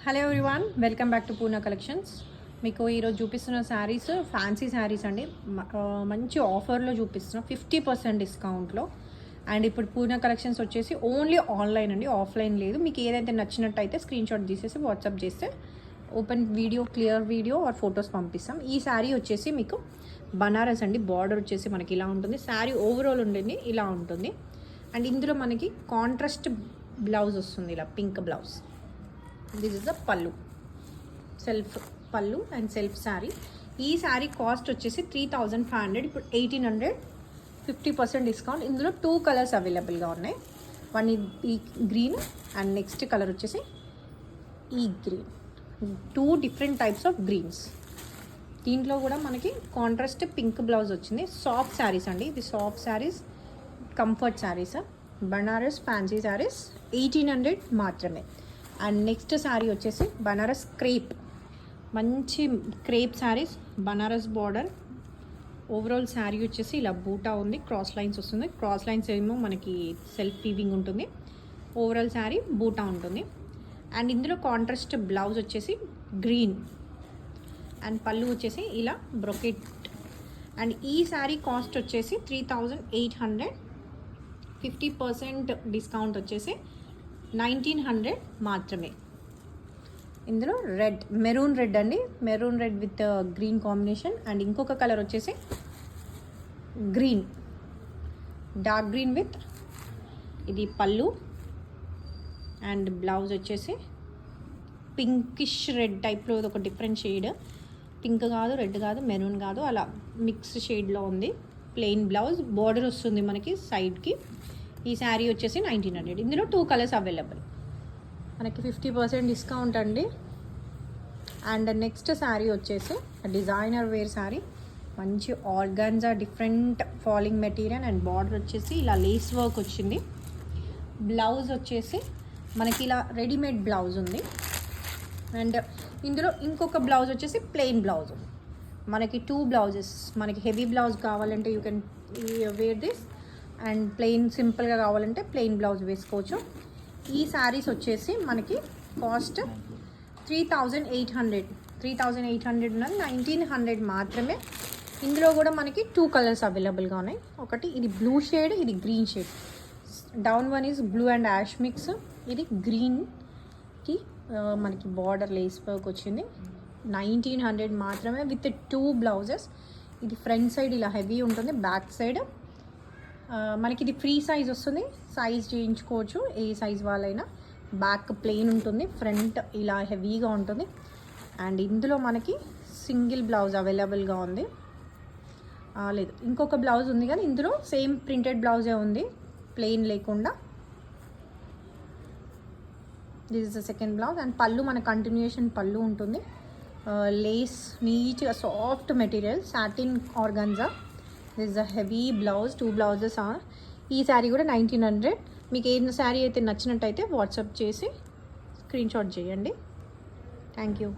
Hello everyone, welcome back to Purna collections. మీకు ఈరోజు చూపిస్తున్న శారీస్ ఫ్యాన్సీ శారీస్ అండి. మంచి ఆఫర్లో చూపిస్తున్నాం, 50% డిస్కౌంట్లో. అండ్ ఇప్పుడు పూర్ణ కలెక్షన్స్ వచ్చేసి ఓన్లీ ఆన్లైన్ అండి, ఆఫ్లైన్ లేదు. మీకు ఏదైతే నచ్చినట్టయితే స్క్రీన్ షాట్ తీసేసి వాట్సాప్ చేస్తే open video, clear video or photos పంపిస్తాం. ఈ శారీ వచ్చేసి మీకు బనారస్ అండి. బార్డర్ వచ్చేసి మనకి ఇలా ఉంటుంది. శారీ ఓవరాల్ ఉండేది ఇలా ఉంటుంది. అండ్ ఇందులో మనకి కాంట్రాస్ట్ బ్లౌజ్ వస్తుంది, ఇలా pink blouse. This is the పల్లు, సెల్ఫ్ పల్లు అండ్ సెల్ఫ్ శారీ. ఈ శారీ కాస్ట్ వచ్చేసి 3500, ఇప్పుడు 1800, 50% డిస్కౌంట్. ఇందులో 2 కలర్స్ అవైలబుల్గా ఉన్నాయి. వన్ ఈ గ్రీన్ అండ్ నెక్స్ట్ కలర్ వచ్చేసి ఈ green. 2 different types of greens. దీంట్లో కూడా మనకి కాంట్రాస్ట్ పింక్ బ్లౌజ్ వచ్చింది. సాఫ్ట్ శారీస్ అండి, ఇది soft saris, comfort saris, Banaras fancy saris. 1800 మాత్రమే. అండ్ నెక్స్ట్ శారీ వచ్చేసి బనారస్ క్రేప్, మంచి crepe saris, Banaras border. Overall sari వచ్చేసి ఇలా బూటా ఉంది, క్రాస్ లైన్స్ వస్తుంది. క్రాస్ లైన్స్ ఏమో మనకి సెల్ఫ్ వీవింగ్ ఉంటుంది. ఓవరాల్ శారీ బూటా ఉంటుంది. అండ్ ఇందులో కాంట్రాస్ట్ బ్లౌజ్ వచ్చేసి గ్రీన్ అండ్ పళ్ళు వచ్చేసి ఇలా బ్రొకెట్. అండ్ ఈ శారీ కాస్ట్ వచ్చేసి 3800, 50% డిస్కౌంట్ వచ్చేసి 1900 మాత్రమే. ఇందులో రెడ్, మెరూన్ రెడ్ అండి, maroon red with green combination. And ఇంకొక కలర్ వచ్చేసి గ్రీన్, డార్క్ గ్రీన్ విత్ ఇది పళ్ళు. అండ్ బ్లౌజ్ వచ్చేసి పింకిష్ రెడ్ టైప్లో, ఇది ఒక డిఫరెంట్ షేడ్. పింక్ కాదు, రెడ్ కాదు, మెరూన్ కాదు, అలా మిక్స్ షేడ్లో ఉంది. ప్లెయిన్ బ్లౌజ్, బార్డర్ వస్తుంది మనకి సైడ్కి. ఈ శారీ వచ్చేసి 1900. ఇందులో 2 కలర్స్ అవైలబుల్. మనకి 50% డిస్కౌంట్ అండి. అండ్ నెక్స్ట్ శారీ వచ్చేసి డిజైనర్ వేర్ శారీ, మంచి organza, different falling material. And border వచ్చేసి ఇలా లేస్ వర్క్ వచ్చింది. బ్లౌజ్ వచ్చేసి మనకి ఇలా రెడీమేడ్ బ్లౌజ్ ఉంది. అండ్ ఇందులో ఇంకొక బ్లౌజ్ వచ్చేసి ప్లెయిన్ బ్లౌజ్. మనకి 2 బ్లౌజెస్, మనకి హెవీ బ్లౌజ్ కావాలంటే you can wear this, and plain సింపుల్గా కావాలంటే ప్లెయిన్ బ్లౌజ్ వేసుకోవచ్చు. ఈ శారీస్ వచ్చేసి మనకి కాస్ట్ 3800 ఉన్నది, 1900 మాత్రమే. ఇందులో కూడా మనకి 2 కలర్స్ అవైలబుల్గా ఉన్నాయి. ఒకటి ఇది బ్లూ షేడ్, ఇది green shade. Down one is blue and ash mix. ఇది గ్రీన్కి మనకి బార్డర్ లేస్ వర్క్ వచ్చింది. 1900 మాత్రమే విత్ 2 బ్లౌజెస్. ఇది ఫ్రంట్ సైడ్ ఇలా హెవీ ఉంటుంది, బ్యాక్ సైడ్ మనకి ఇది ఫ్రీ సైజ్ వస్తుంది. సైజ్ చేయించుకోవచ్చు ఏ సైజ్ వాళ్ళైనా. బ్యాక్ ప్లెయిన్ ఉంటుంది, ఫ్రంట్ ఇలా హెవీగా ఉంటుంది. అండ్ ఇందులో మనకి సింగిల్ బ్లౌజ్ అవైలబుల్గా ఉంది. లేదు, ఇంకొక బ్లౌజ్ ఉంది, కానీ ఇందులో సేమ్ ప్రింటెడ్ బ్లౌజే ఉంది, ప్లెయిన్ లేకుండా. This is the second blouse. And పళ్ళు మన కంటిన్యూషన్ పళ్ళు ఉంటుంది. లేస్ నీట్గా soft material, satin organza. This is a heavy blouse, 2 blouses. ఈ శారీ కూడా 1900. మీకు ఏ శారీ అయితే నచ్చినట్టయితే వాట్సాప్ చేసి స్క్రీన్ షాట్ చేయండి. Thank you.